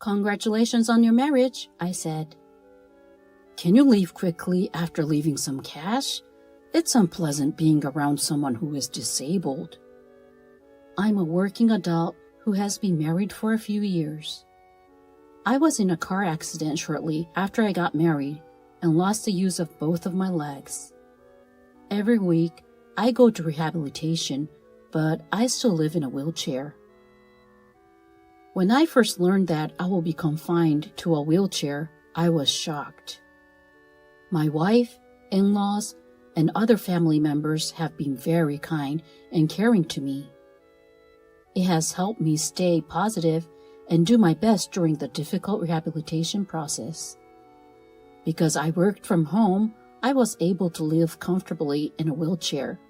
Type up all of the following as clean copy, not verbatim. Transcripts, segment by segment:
"Congratulations on your marriage," I said. "Can you leave quickly after leaving some cash? It's unpleasant being around someone who is disabled." I'm a working adult who has been married for a few years. I was in a car accident shortly after I got married and lost the use of both of my legs. Every week, I go to rehabilitation, but I still live in a wheelchair. When I first learned that I will be confined to a wheelchair, I was shocked. My wife, in-laws, and other family members have been very kind and caring to me. It has helped me stay positive and do my best during the difficult rehabilitation process. Because I worked from home, I was able to live comfortably in a wheelchair.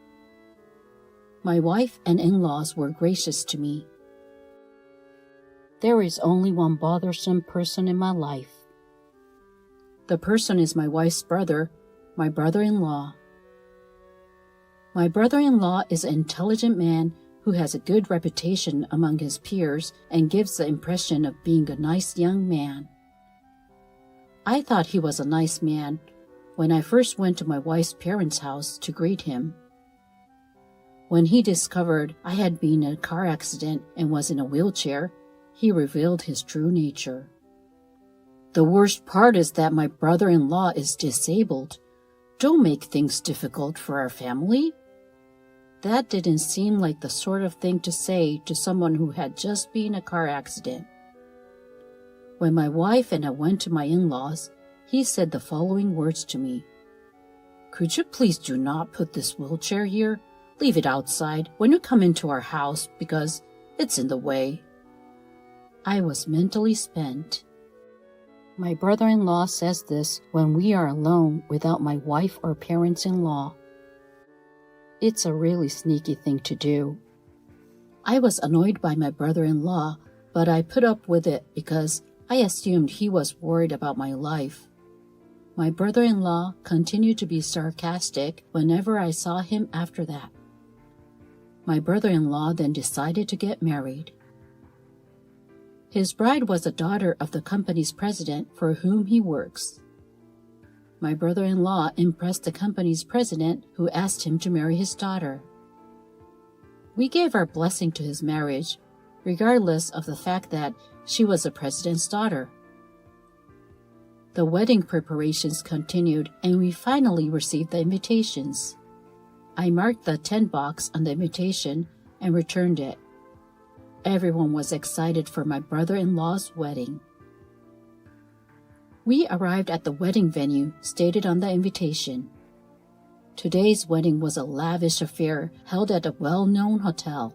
My wife and in-laws were gracious to me. There is only one bothersome person in my life. The person is my wife's brother, my brother-in-law. My brother-in-law is an intelligent man who has a good reputation among his peers and gives the impression of being a nice young man. I thought he was a nice man when I first went to my wife's parents' house to greet him. When he discovered I had been in a car accident and was in a wheelchair, he revealed his true nature. "The worst part is that my brother-in-law is disabled. Don't make things difficult for our family." That didn't seem like the sort of thing to say to someone who had just been in a car accident. When my wife and I went to my in-laws, he said the following words to me. "Could you please do not put this wheelchair here? Leave it outside when you come into our house because it's in the way." I was mentally spent. My brother-in-law says this when we are alone without my wife or parents-in-law. It's a really sneaky thing to do. I was annoyed by my brother-in-law, but I put up with it because I assumed he was worried about my life. My brother-in-law continued to be sarcastic whenever I saw him after that. My brother-in-law then decided to get married. His bride was a daughter of the company's president for whom he works. My brother-in-law impressed the company's president, who asked him to marry his daughter. We gave our blessing to his marriage, regardless of the fact that she was the president's daughter. The wedding preparations continued, and we finally received the invitations. I marked the "10" box on the invitation and returned it. Everyone was excited for my brother-in-law's wedding. We arrived at the wedding venue stated on the invitation. Today's wedding was a lavish affair held at a well-known hotel.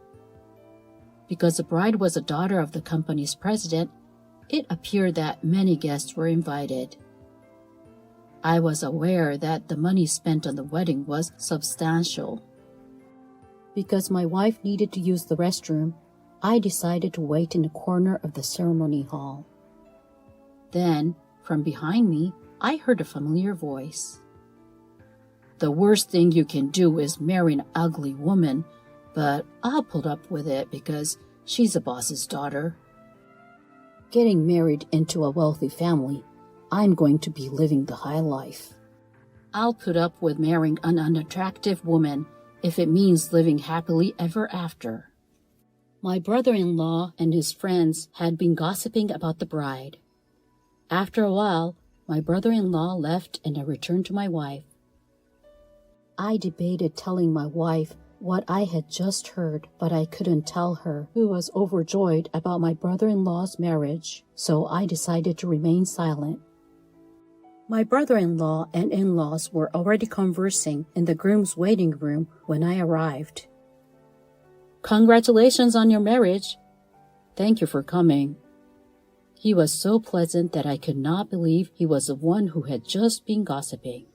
Because the bride was a daughter of the company's president, it appeared that many guests were invited. I was aware that the money spent on the wedding was substantial. Because my wife needed to use the restroom, I decided to wait in the corner of the ceremony hall. Then, from behind me, I heard a familiar voice. "The worst thing you can do is marry an ugly woman, but I'll put up with it because she's a boss's daughter. Getting married into a wealthy family, I'm going to be living the high life. I'll put up with marrying an unattractive woman if it means living happily ever after." My brother-in-law and his friends had been gossiping about the bride. After a while, my brother-in-law left and I returned to my wife. I debated telling my wife what I had just heard, but I couldn't tell her, who was overjoyed about my brother-in-law's marriage, so I decided to remain silent. My brother-in-law and in-laws were already conversing in the groom's waiting room when I arrived. "Congratulations on your marriage." "Thank you for coming." He was so pleasant that I could not believe he was the one who had just been gossiping.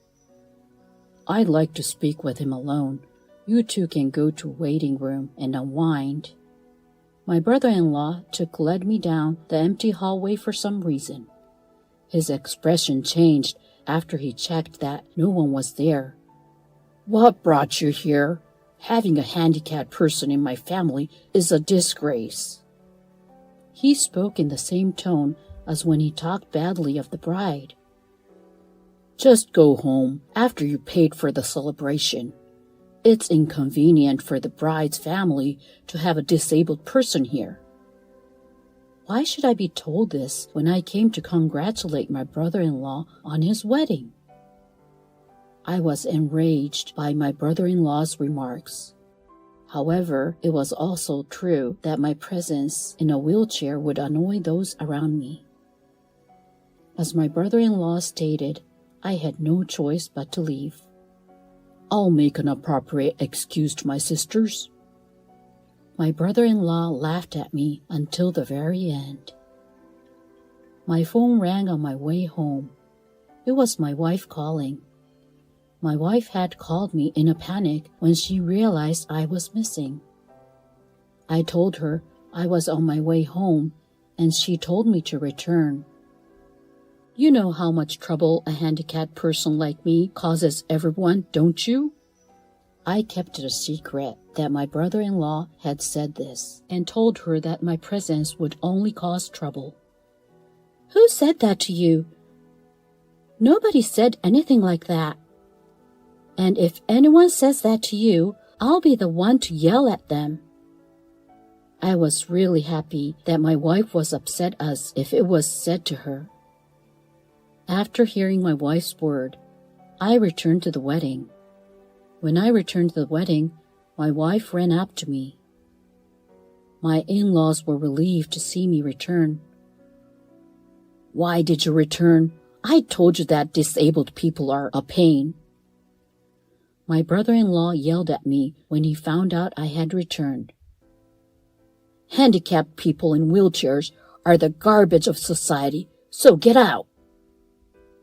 "I'd like to speak with him alone. You two can go to a waiting room and unwind." My brother-in-law led me down the empty hallway for some reason. His expression changed after he checked that no one was there. "What brought you here? Having a handicapped person in my family is a disgrace." He spoke in the same tone as when he talked badly of the bride. Just go home after you paid for the celebration. It's inconvenient for the bride's family to have a disabled person here. Why should I be told this when I came to congratulate my brother-in-law on his wedding? I was enraged by my brother-in-law's remarks. However, it was also true that my presence in a wheelchair would annoy those around me. As my brother-in-law stated, I had no choice but to leave. I'll make an appropriate excuse to my sisters. My brother-in-law laughed at me until the very end. My phone rang on my way home. It was my wife calling. My wife had called me in a panic when she realized I was missing. I told her I was on my way home, and she told me to return. You know how much trouble a handicapped person like me causes everyone, don't you? I kept it a secret that my brother-in-law had said this, and told her that my presence would only cause trouble. Who said that to you? Nobody said anything like that. And if anyone says that to you, I'll be the one to yell at them. I was really happy that my wife was upset as if it was said to her. After hearing my wife's word, I returned to the wedding. When I returned to the wedding, my wife ran up to me. My in-laws were relieved to see me return. Why did you return? I told you that disabled people are a pain. My brother-in-law yelled at me when he found out I had returned. Handicapped people in wheelchairs are the garbage of society, so get out.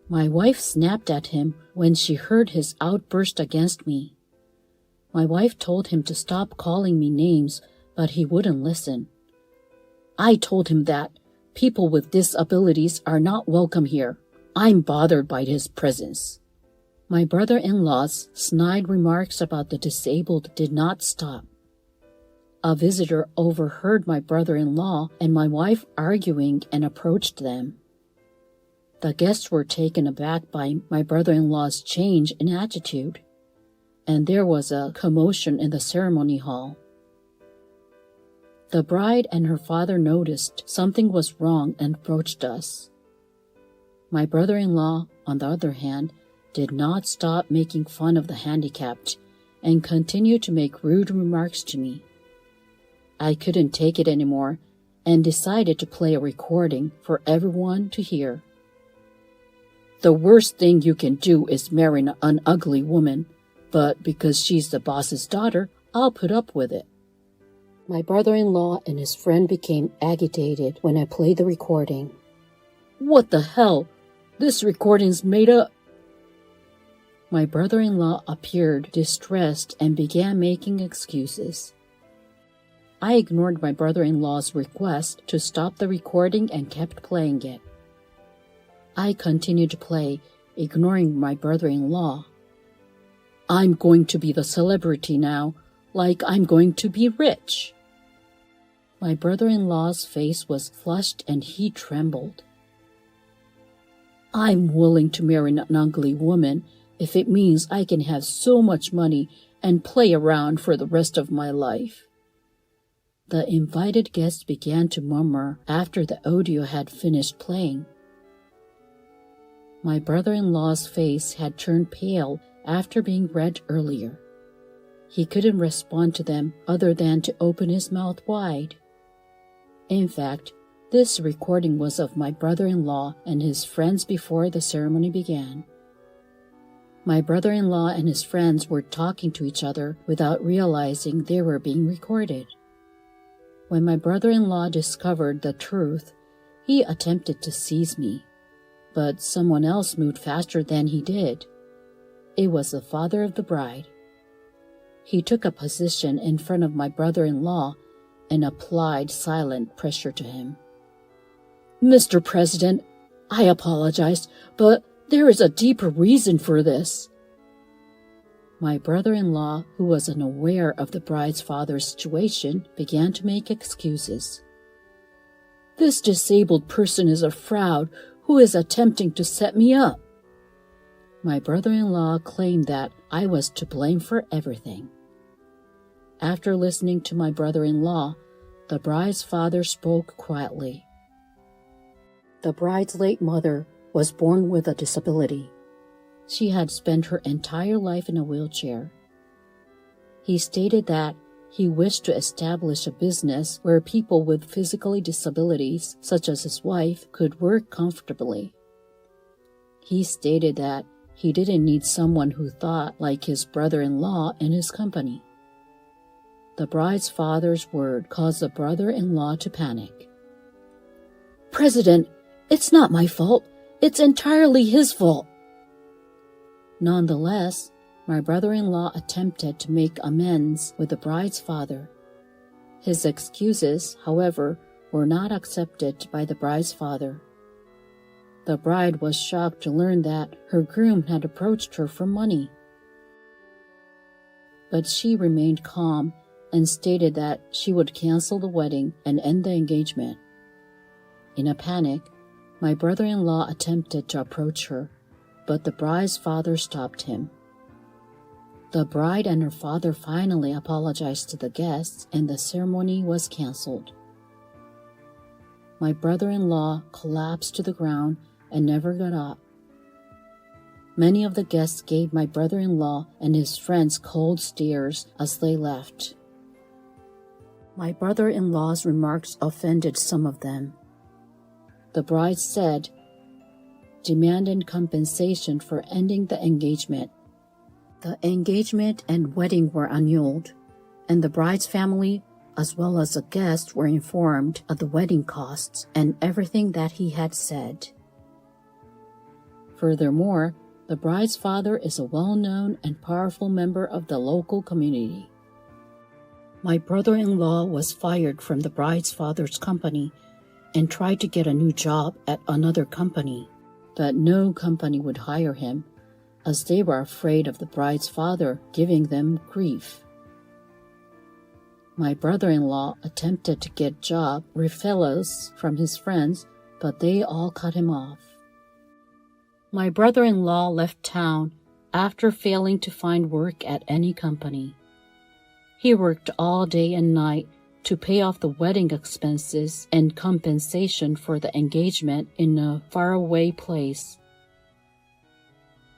My wife snapped at him when she heard his outburst against me. My wife told him to stop calling me names, but he wouldn't listen. I told him that people with disabilities are not welcome here. I'm bothered by his presence. My brother-in-law's snide remarks about the disabled did not stop. A visitor overheard my brother-in-law and my wife arguing and approached them. The guests were taken aback by my brother-in-law's change in attitude, and there was a commotion in the ceremony hall. The bride and her father noticed something was wrong and approached us. My brother-in-law, on the other hand, did not stop making fun of the handicapped and continued to make rude remarks to me. I couldn't take it anymore and decided to play a recording for everyone to hear. The worst thing you can do is marry an ugly woman, but because she's the boss's daughter, I'll put up with it. My brother-in-law and his friend became agitated when I played the recording. What the hell? This recording's made up. My brother-in-law appeared distressed and began making excuses. I ignored my brother-in-law's request to stop the recording and kept playing it. I continued to play, ignoring my brother-in-law. I'm going to be the celebrity now, like I'm going to be rich. My brother-in-law's face was flushed and he trembled. I'm willing to marry an ugly woman if it means I can have so much money and play around for the rest of my life. The invited guests began to murmur after the audio had finished playing. My brother-in-law's face had turned pale after being read earlier. He couldn't respond to them other than to open his mouth wide. In fact, this recording was of my brother-in-law and his friends before the ceremony began. My brother-in-law and his friends were talking to each other without realizing they were being recorded. When my brother-in-law discovered the truth, he attempted to seize me, but someone else moved faster than he did. It was the father of the bride. He took a position in front of my brother-in-law and applied silent pressure to him. Mr. President, I apologize, but there is a deeper reason for this. My brother-in-law, who was unaware of the bride's father's situation, began to make excuses. This disabled person is a fraud who is attempting to set me up. My brother-in-law claimed that I was to blame for everything. After listening to my brother-in-law, the bride's father spoke quietly. The bride's late mother was born with a disability. She had spent her entire life in a wheelchair. He stated that he wished to establish a business where people with physical disabilities, such as his wife, could work comfortably. He stated that he didn't need someone who thought like his brother-in-law in his company. The bride's father's word caused the brother-in-law to panic. "President, it's not my fault. It's entirely his fault." Nonetheless, my brother-in-law attempted to make amends with the bride's father. His excuses, however, were not accepted by the bride's father. The bride was shocked to learn that her groom had approached her for money. But she remained calm and stated that she would cancel the wedding and end the engagement. In a panic, my brother-in-law attempted to approach her, but the bride's father stopped him. The bride and her father finally apologized to the guests, and the ceremony was canceled. My brother-in-law collapsed to the ground and never got up. Many of the guests gave my brother-in-law and his friends cold stares as they left. My brother-in-law's remarks offended some of them. The bride said, demanded compensation for ending the engagement. The engagement and wedding were annulled, and the bride's family, as well as the guests, were informed of the wedding costs and everything that he had said. Furthermore, the bride's father is a well-known and powerful member of the local community. My brother-in-law was fired from the bride's father's company and tried to get a new job at another company, but no company would hire him, as they were afraid of the bride's father giving them grief. My brother-in-law attempted to get job referrals from his friends, but they all cut him off. My brother-in-law left town after failing to find work at any company. He worked all day and night to pay off the wedding expenses and compensation for the engagement in a faraway place.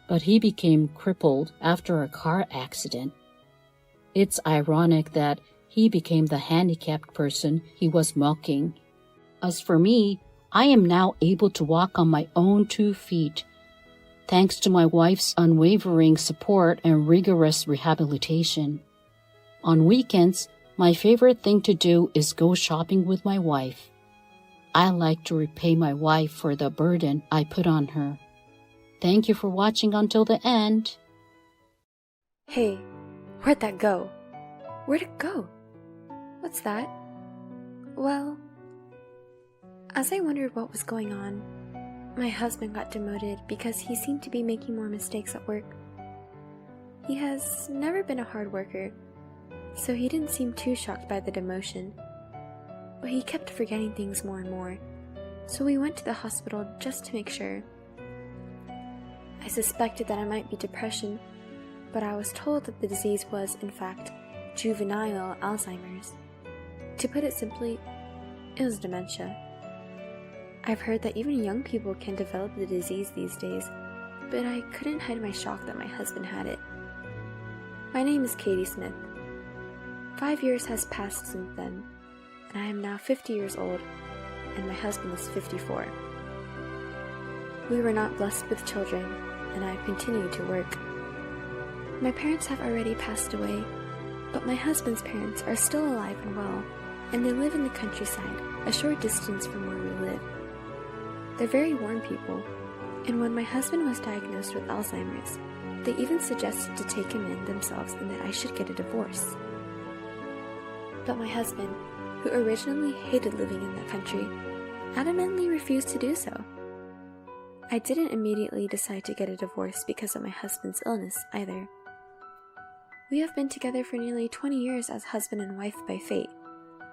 But he became crippled after a car accident. It's ironic that he became the handicapped person he was mocking. As for me, I am now able to walk on my own 2 feet, thanks to my wife's unwavering support and rigorous rehabilitation. On weekends, my favorite thing to do is go shopping with my wife. I like to repay my wife for the burden I put on her. Thank you for watching until the end. Hey, where'd that go? Where'd it go? What's that? Well, as I wondered what was going on, my husband got demoted because he seemed to be making more mistakes at work. He has never been a hard worker, so he didn't seem too shocked by the demotion. But he kept forgetting things more and more, so we went to the hospital just to make sure. I suspected that it might be depression, but I was told that the disease was, in fact, juvenile Alzheimer's. To put it simply, it was dementia. I've heard that even young people can develop the disease these days, but I couldn't hide my shock that my husband had it. My name is Katie Smith. 5 years has passed since then, and I am now 50 years old, and my husband is 54. We were not blessed with children, and I have continued to work. My parents have already passed away, but my husband's parents are still alive and well, and they live in the countryside, a short distance from where we live. They're very warm people, and when my husband was diagnosed with Alzheimer's, they even suggested to take him in themselves and that I should get a divorce. But my husband, who originally hated living in the country, adamantly refused to do so. I didn't immediately decide to get a divorce because of my husband's illness either. We have been together for nearly 20 years as husband and wife by fate,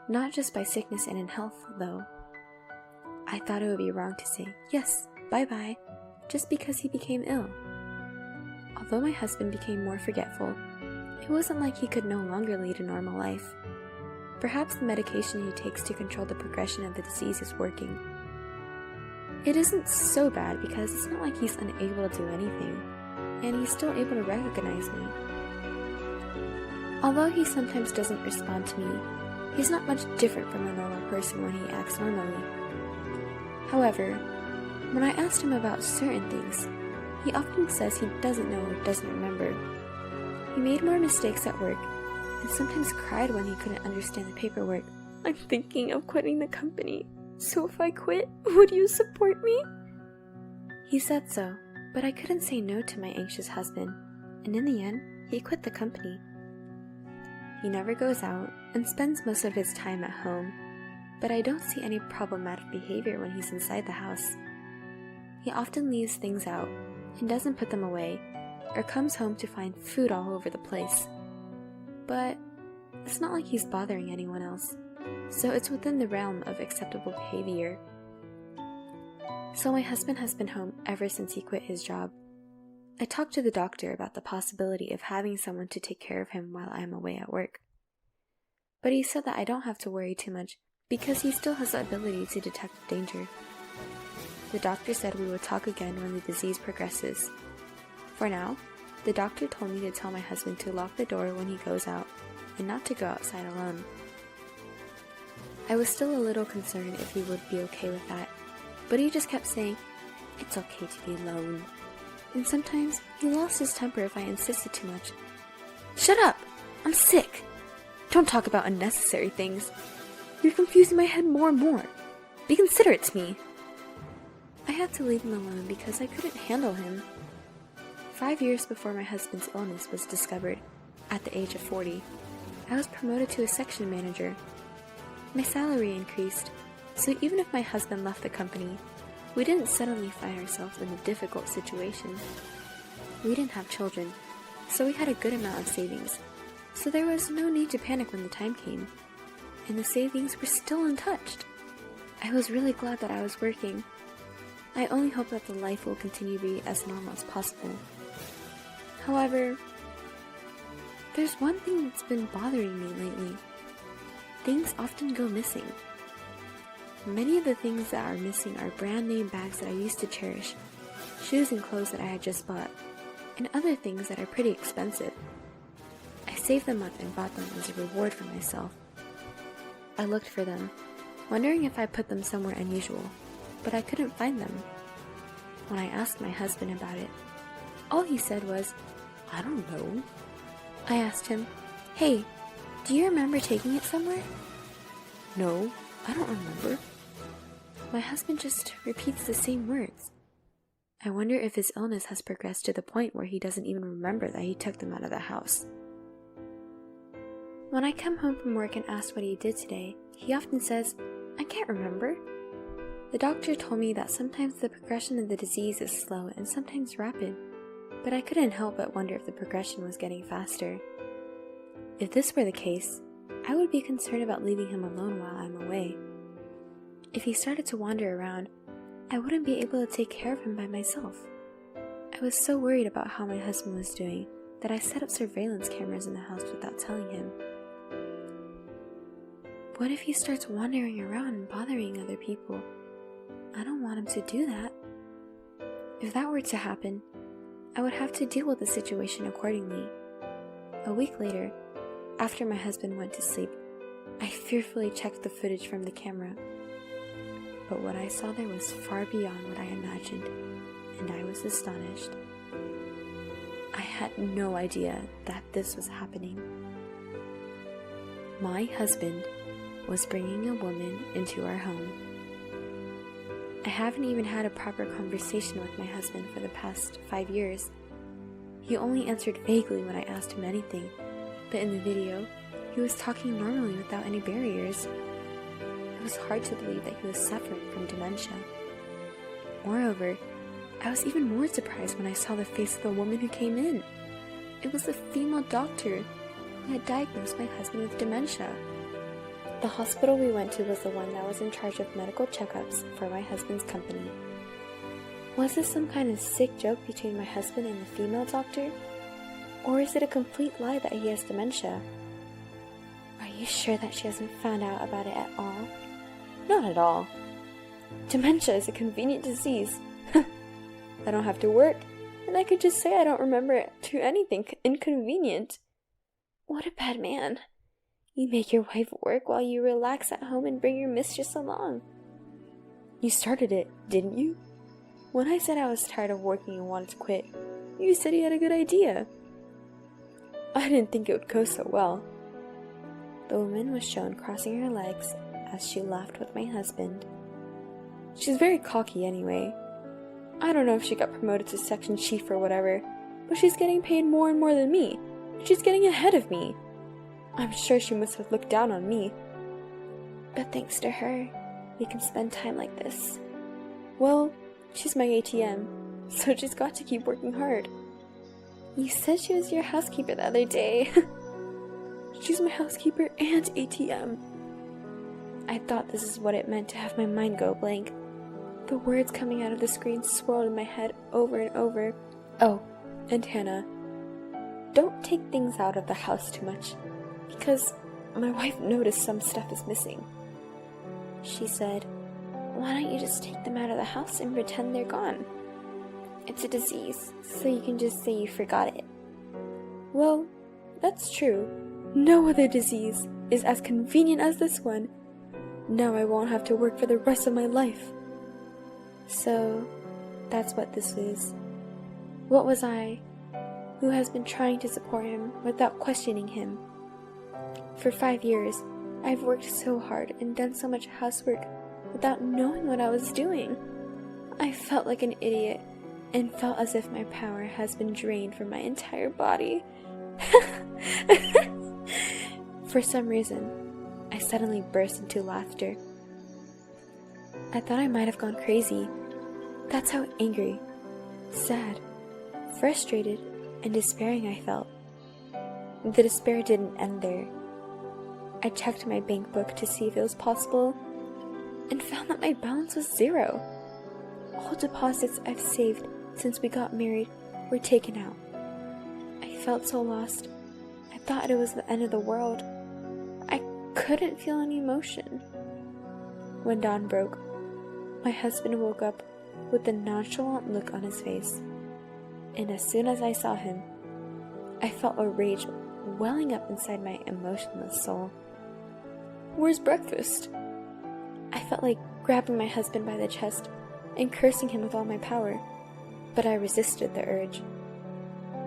not just by sickness and in health, though. I thought it would be wrong to say, yes, bye-bye, just because he became ill. Although my husband became more forgetful, it wasn't like he could no longer lead a normal life. Perhaps the medication he takes to control the progression of the disease is working. It isn't so bad because it's not like he's unable to do anything, and he's still able to recognize me. Although he sometimes doesn't respond to me, he's not much different from a normal person when he acts normally. However, when I asked him about certain things, he often says he doesn't know or doesn't remember. He made more mistakes at work, and sometimes cried when he couldn't understand the paperwork. I'm thinking of quitting the company, so if I quit, would you support me? He said so, but I couldn't say no to my anxious husband, and in the end, he quit the company. He never goes out and spends most of his time at home, but I don't see any problematic behavior when he's inside the house. He often leaves things out and doesn't put them away, or comes home to find food all over the place. But it's not like he's bothering anyone else, so it's within the realm of acceptable behavior. So my husband has been home ever since he quit his job. I talked to the doctor about the possibility of having someone to take care of him while I'm away at work. But he said that I don't have to worry too much because he still has the ability to detect danger. The doctor said we would talk again when the disease progresses. For now, the doctor told me to tell my husband to lock the door when he goes out and not to go outside alone. I was still a little concerned if he would be okay with that, but he just kept saying, it's okay to be alone. And sometimes he lost his temper if I insisted too much. Shut up! I'm sick! Don't talk about unnecessary things. You're confusing my head more and more. Be considerate to me. I had to leave him alone because I couldn't handle him. 5 years before my husband's illness was discovered, at the age of 40, I was promoted to a section manager. My salary increased, so even if my husband left the company, we didn't suddenly find ourselves in a difficult situation. We didn't have children, so we had a good amount of savings, so there was no need to panic when the time came, and the savings were still untouched. I was really glad that I was working. I only hope that the life will continue to be as normal as possible. However, there's one thing that's been bothering me lately. Things often go missing. Many of the things that are missing are brand name bags that I used to cherish, shoes and clothes that I had just bought, and other things that are pretty expensive. I saved them up and bought them as a reward for myself. I looked for them, wondering if I put them somewhere unusual, but I couldn't find them. When I asked my husband about it, all he said was, I don't know. I asked him, hey, do you remember taking it somewhere? No, I don't remember. My husband just repeats the same words. I wonder if his illness has progressed to the point where he doesn't even remember that he took them out of the house. When I come home from work and ask what he did today, he often says, I can't remember. The doctor told me that sometimes the progression of the disease is slow and sometimes rapid, but I couldn't help but wonder if the progression was getting faster. If this were the case, I would be concerned about leaving him alone while I'm away. If he started to wander around, I wouldn't be able to take care of him by myself. I was so worried about how my husband was doing that I set up surveillance cameras in the house without telling him. What if he starts wandering around and bothering other people? I don't want him to do that. If that were to happen, I would have to deal with the situation accordingly. A week later, after my husband went to sleep, I fearfully checked the footage from the camera. But what I saw there was far beyond what I imagined, and I was astonished. I had no idea that this was happening. My husband was bringing a woman into our home. I haven't even had a proper conversation with my husband for the past 5 years. He only answered vaguely when I asked him anything, but in the video, he was talking normally without any barriers. It was hard to believe that he was suffering from dementia. Moreover, I was even more surprised when I saw the face of the woman who came in. It was a female doctor who had diagnosed my husband with dementia. The hospital we went to was the one that was in charge of medical checkups for my husband's company. Was this some kind of sick joke between my husband and the female doctor? Or is it a complete lie that he has dementia? Are you sure that she hasn't found out about it at all? Not at all. Dementia is a convenient disease. I don't have to work, and I could just say I don't remember it to anything inconvenient. What a bad man. You make your wife work while you relax at home and bring your mistress along. You started it, didn't you? When I said I was tired of working and wanted to quit, you said you had a good idea. I didn't think it would go so well. The woman was shown crossing her legs as she laughed with my husband. She's very cocky anyway. I don't know if she got promoted to section chief or whatever, but she's getting paid more and more than me. She's getting ahead of me. I'm sure she must have looked down on me. But thanks to her, we can spend time like this. Well, she's my ATM, so she's got to keep working hard. You said she was your housekeeper the other day. She's my housekeeper and ATM. I thought this is what it meant to have my mind go blank. The words coming out of the screen swirled in my head over and over. Oh, and Hannah, don't take things out of the house too much, because my wife noticed some stuff is missing. She said, why don't you just take them out of the house and pretend they're gone? It's a disease, so you can just say you forgot it. Well, that's true. No other disease is as convenient as this one. Now I won't have to work for the rest of my life. So, that's what this is. What was I, who has been trying to support him without questioning him? For 5 years, I've worked so hard and done so much housework without knowing what I was doing. I felt like an idiot and felt as if my power has been drained from my entire body. For some reason, I suddenly burst into laughter. I thought I might have gone crazy. That's how angry, sad, frustrated, and despairing I felt. The despair didn't end there. I checked my bank book to see if it was possible, and found that my balance was 0. All deposits I've saved since we got married were taken out. I felt so lost. I thought it was the end of the world. I couldn't feel any emotion. When dawn broke, my husband woke up with a nonchalant look on his face, and as soon as I saw him, I felt a rage welling up inside my emotionless soul. Where's breakfast? I felt like grabbing my husband by the chest and cursing him with all my power, but I resisted the urge.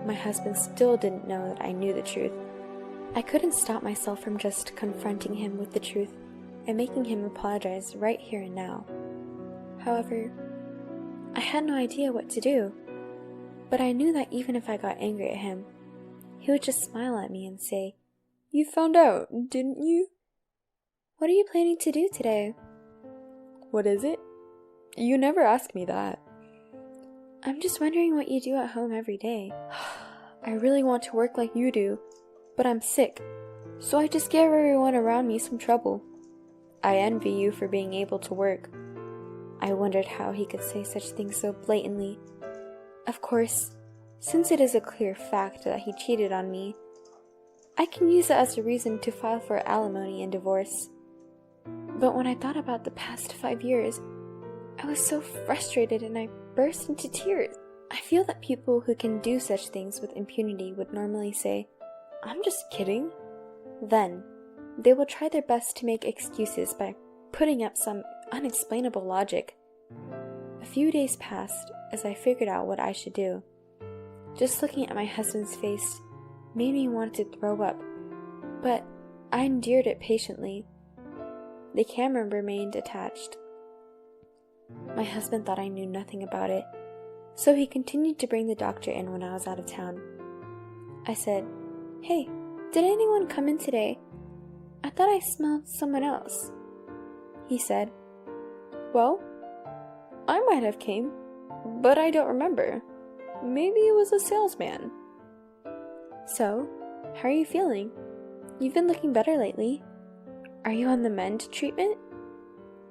My husband still didn't know that I knew the truth. I couldn't stop myself from just confronting him with the truth and making him apologize right here and now. However, I had no idea what to do, but I knew that even if I got angry at him, he would just smile at me and say, "You found out, didn't you? What are you planning to do today?" "What is it? You never ask me that." "I'm just wondering what you do at home every day." "I really want to work like you do, but I'm sick, so I just give everyone around me some trouble." "I envy you for being able to work." I wondered how he could say such things so blatantly. Of course, since it is a clear fact that he cheated on me, I can use it as a reason to file for alimony and divorce. But when I thought about the past 5 years, I was so frustrated and I burst into tears. I feel that people who can do such things with impunity would normally say, "I'm just kidding." Then, they will try their best to make excuses by putting up some unexplainable logic. A few days passed as I figured out what I should do. Just looking at my husband's face made me want to throw up, but I endured it patiently. The camera remained attached. My husband thought I knew nothing about it, so he continued to bring the doctor in when I was out of town. I said, "Hey, did anyone come in today? I thought I smelled someone else." He said, "Well, I might have came, but I don't remember. Maybe it was a salesman." "So, how are you feeling? You've been looking better lately. Are you on the mend treatment?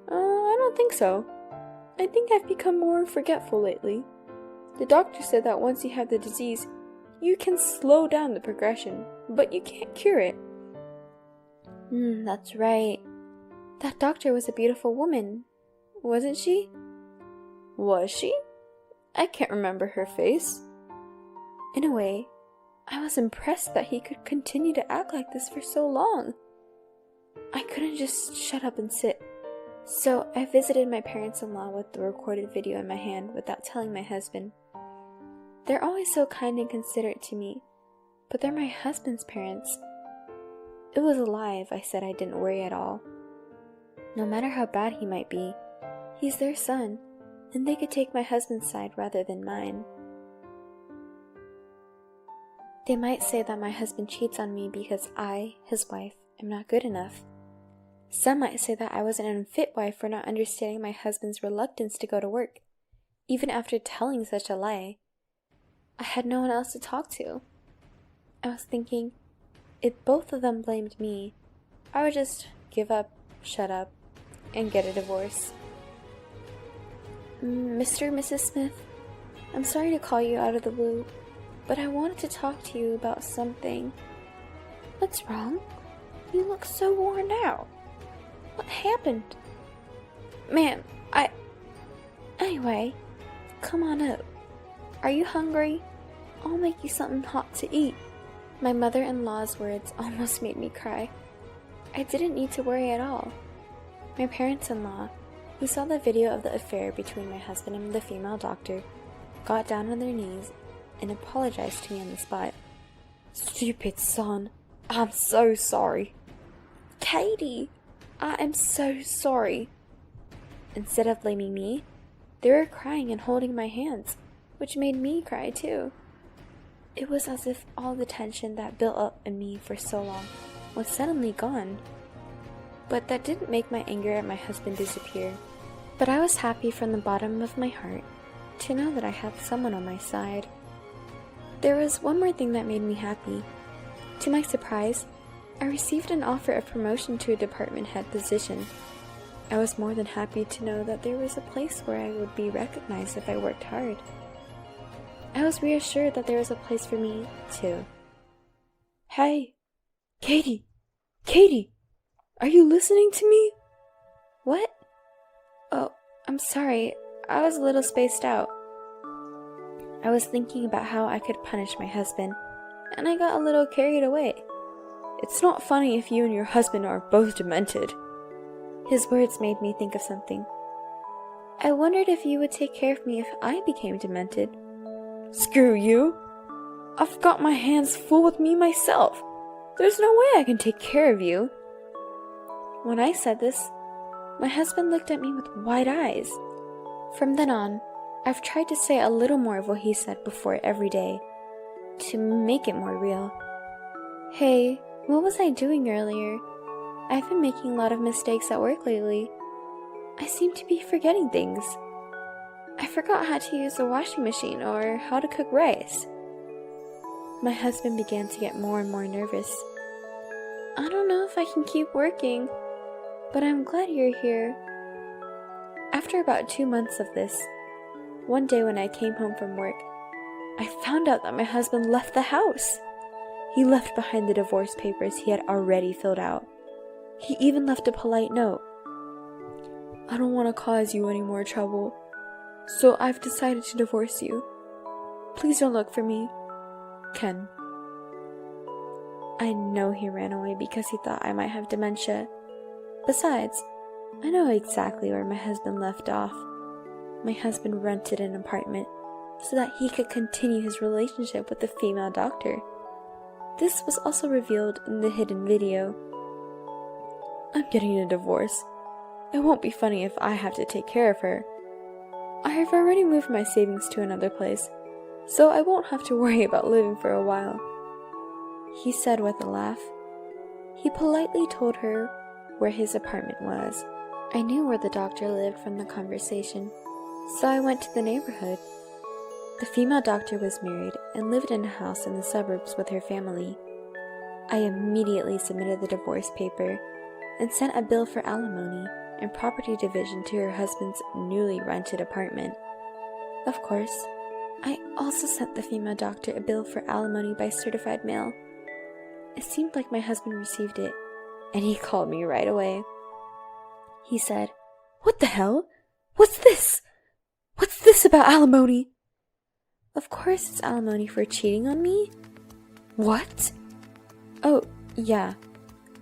I don't think so. I think I've become more forgetful lately. The doctor said that once you have the disease, you can slow down the progression, but you can't cure it. That's right. That doctor was a beautiful woman, wasn't she? Was she? I can't remember her face. In a way, I was impressed that he could continue to act like this for so long. I couldn't just shut up and sit. So I visited my parents-in-law with the recorded video in my hand without telling my husband. They're always so kind and considerate to me, but they're my husband's parents. It was a lie if I said I didn't worry at all. No matter how bad he might be, he's their son, and they could take my husband's side rather than mine. They might say that my husband cheats on me because I, his wife, am not good enough. Some might say that I was an unfit wife for not understanding my husband's reluctance to go to work, even after telling such a lie. I had no one else to talk to. I was thinking, if both of them blamed me, I would just give up, shut up, and get a divorce. Mr. and Mrs. Smith, I'm sorry to call you out of the blue, but I wanted to talk to you about something. What's wrong? You look so worn out. What happened? Ma'am, Anyway, come on up. Are you hungry? I'll make you something hot to eat. My mother-in-law's words almost made me cry. I didn't need to worry at all. My parents-in-law, who saw the video of the affair between my husband and the female doctor, got down on their knees and apologized to me on the spot. Stupid son, I'm so sorry. Katie, I am so sorry. Instead of blaming me, they were crying and holding my hands, which made me cry too. It was as if all the tension that built up in me for so long was suddenly gone. But that didn't make my anger at my husband disappear. But I was happy from the bottom of my heart to know that I had someone on my side. There was one more thing that made me happy. To my surprise, I received an offer of promotion to a department head position. I was more than happy to know that there was a place where I would be recognized if I worked hard. I was reassured that there was a place for me, too. Hey, Katie, are you listening to me? What? Oh, I'm sorry, I was a little spaced out. I was thinking about how I could punish my husband, and I got a little carried away. It's not funny if you and your husband are both demented. His words made me think of something. I wondered if you would take care of me if I became demented. Screw you! I've got my hands full with me myself. There's no way I can take care of you. When I said this, my husband looked at me with wide eyes. From then on, I've tried to say a little more of what he said before every day, to make it more real. Hey, what was I doing earlier? I've been making a lot of mistakes at work lately. I seem to be forgetting things. I forgot how to use a washing machine or how to cook rice. My husband began to get more and more nervous. I don't know if I can keep working, but I'm glad you're here. After about 2 months of this, one day when I came home from work, I found out that my husband left the house. He left behind the divorce papers he had already filled out. He even left a polite note. I don't want to cause you any more trouble, so I've decided to divorce you. Please don't look for me. Ken. I know he ran away because he thought I might have dementia. Besides, I know exactly where my husband left off. My husband rented an apartment so that he could continue his relationship with the female doctor. This was also revealed in the hidden video. I'm getting a divorce. It won't be funny if I have to take care of her. I have already moved my savings to another place, so I won't have to worry about living for a while, he said with a laugh. He politely told her where his apartment was. I knew where the doctor lived from the conversation, so I went to the neighborhood. The female doctor was married and lived in a house in the suburbs with her family. I immediately submitted the divorce paper, and sent a bill for alimony and property division to her husband's newly rented apartment. Of course, I also sent the female doctor a bill for alimony by certified mail. It seemed like my husband received it, and he called me right away. He said, "What the hell? What's this? What's this about alimony?" Of course it's alimony for cheating on me. What? Oh, yeah.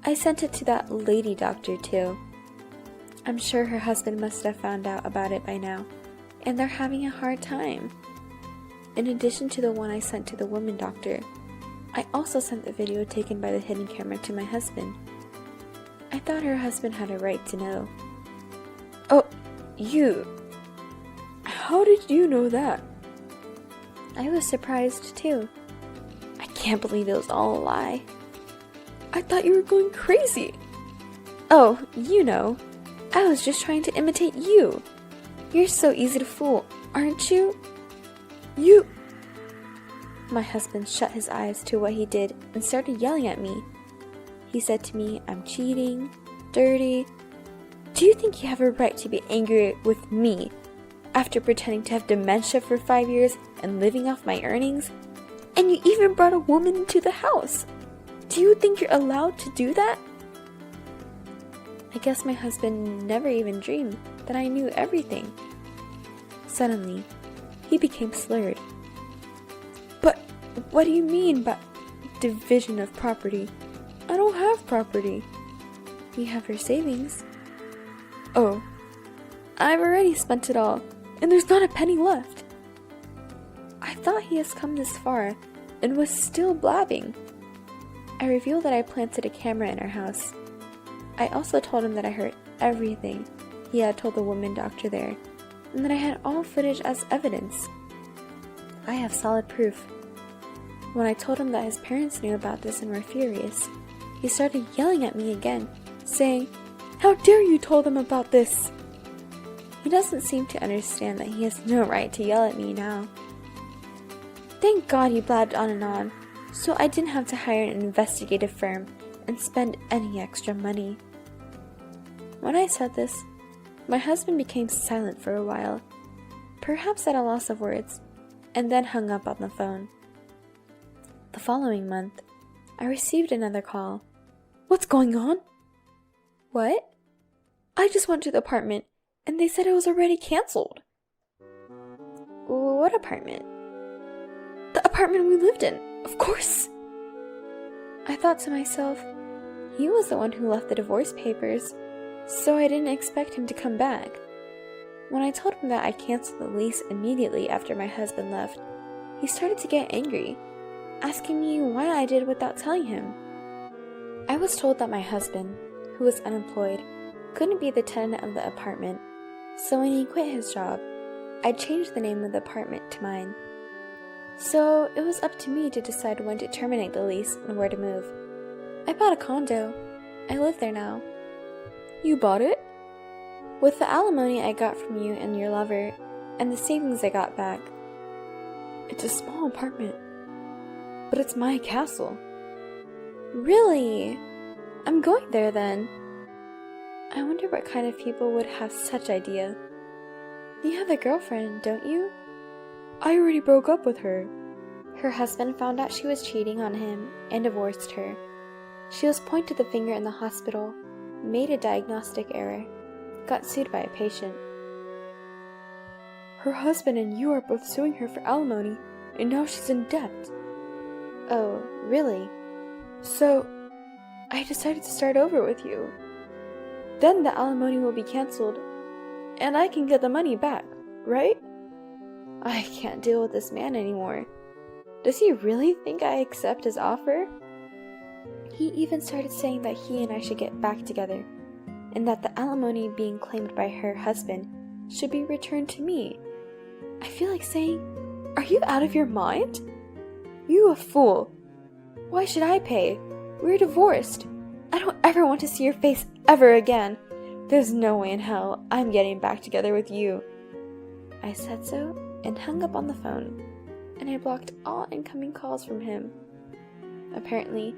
I sent it to that lady doctor too. I'm sure her husband must have found out about it by now, and they're having a hard time. In addition to the one I sent to the woman doctor, I also sent the video taken by the hidden camera to my husband. I thought her husband had a right to know. Oh, you? How did you know that? I was surprised too. I can't believe it was all a lie. I thought you were going crazy. Oh, you know, I was just trying to imitate you. You're so easy to fool, aren't you? You... My husband shut his eyes to what he did and started yelling at me. He said to me, I'm cheating, dirty. Do you think you have a right to be angry with me after pretending to have dementia for 5 years and living off my earnings? And you even brought a woman into the house. Do you think you're allowed to do that? I guess my husband never even dreamed that I knew everything. Suddenly, he became slurred. But what do you mean by division of property? I don't have property. We have her savings. Oh, I've already spent it all, and there's not a penny left. I thought he has come this far and was still blabbing. I revealed that I planted a camera in our house. I also told him that I heard everything he had told the woman doctor there, and that I had all footage as evidence. I have solid proof. When I told him that his parents knew about this and were furious, he started yelling at me again, saying, "How dare you tell them about this?" He doesn't seem to understand that he has no right to yell at me now. Thank God he blabbed on, so I didn't have to hire an investigative firm and spend any extra money. When I said this, my husband became silent for a while, perhaps at a loss of words, and then hung up on the phone. The following month, I received another call. What's going on? What? I just went to the apartment, and they said it was already canceled. What apartment? The apartment we lived in, of course. I thought to myself, he was the one who left the divorce papers, so I didn't expect him to come back. When I told him that I canceled the lease immediately after my husband left, he started to get angry, asking me why I did without telling him. I was told that my husband, who was unemployed, couldn't be the tenant of the apartment, so when he quit his job, I changed the name of the apartment to mine. So it was up to me to decide when to terminate the lease and where to move. I bought a condo. I live there now. You bought it? With the alimony I got from you and your lover, and the savings I got back. It's a small apartment, but it's my castle. Really? I'm going there then. I wonder what kind of people would have such idea. You have a girlfriend, don't you? I already broke up with her. Her husband found out she was cheating on him and divorced her. She was pointed the finger in the hospital, made a diagnostic error, got sued by a patient. Her husband and you are both suing her for alimony, and now she's in debt. Oh, really? So, I decided to start over with you. Then the alimony will be cancelled, and I can get the money back, right? I can't deal with this man anymore. Does he really think I accept his offer? He even started saying that he and I should get back together, and that the alimony being claimed by her husband should be returned to me. I feel like saying, are you out of your mind? You a fool. Why should I pay? We're divorced. I don't ever want to see your face ever again. There's no way in hell I'm getting back together with you. I said so and hung up on the phone, and I blocked all incoming calls from him. Apparently,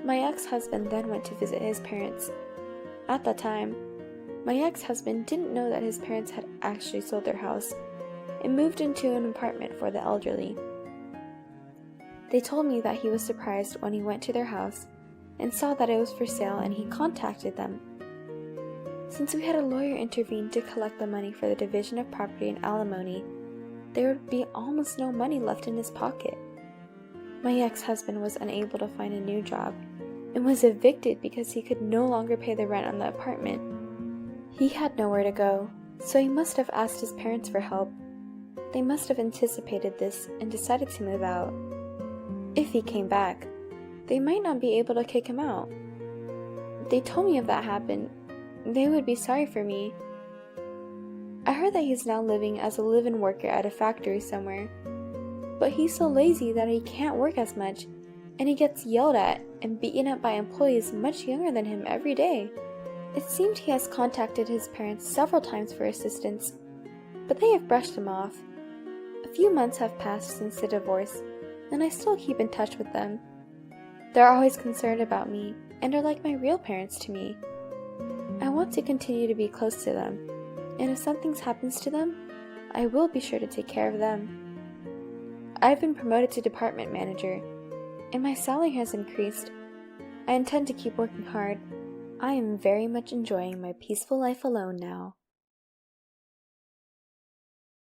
my ex-husband then went to visit his parents. At that time, my ex-husband didn't know that his parents had actually sold their house and moved into an apartment for the elderly. They told me that he was surprised when he went to their house and saw that it was for sale, and he contacted them. Since we had a lawyer intervene to collect the money for the division of property and alimony, there would be almost no money left in his pocket. My ex-husband was unable to find a new job and was evicted because he could no longer pay the rent on the apartment. He had nowhere to go, so he must have asked his parents for help. They must have anticipated this and decided to move out. If he came back, they might not be able to kick him out. They told me if that happened, they would be sorry for me. I heard that he's now living as a live-in worker at a factory somewhere, but he's so lazy that he can't work as much, and he gets yelled at and beaten up by employees much younger than him every day. It seemed he has contacted his parents several times for assistance, but they have brushed him off. A few months have passed since the divorce, and I still keep in touch with them. They're always concerned about me and are like my real parents to me. I want to continue to be close to them, and if something happens to them, I will be sure to take care of them. I've been promoted to department manager, and my salary has increased. I intend to keep working hard. I am very much enjoying my peaceful life alone now.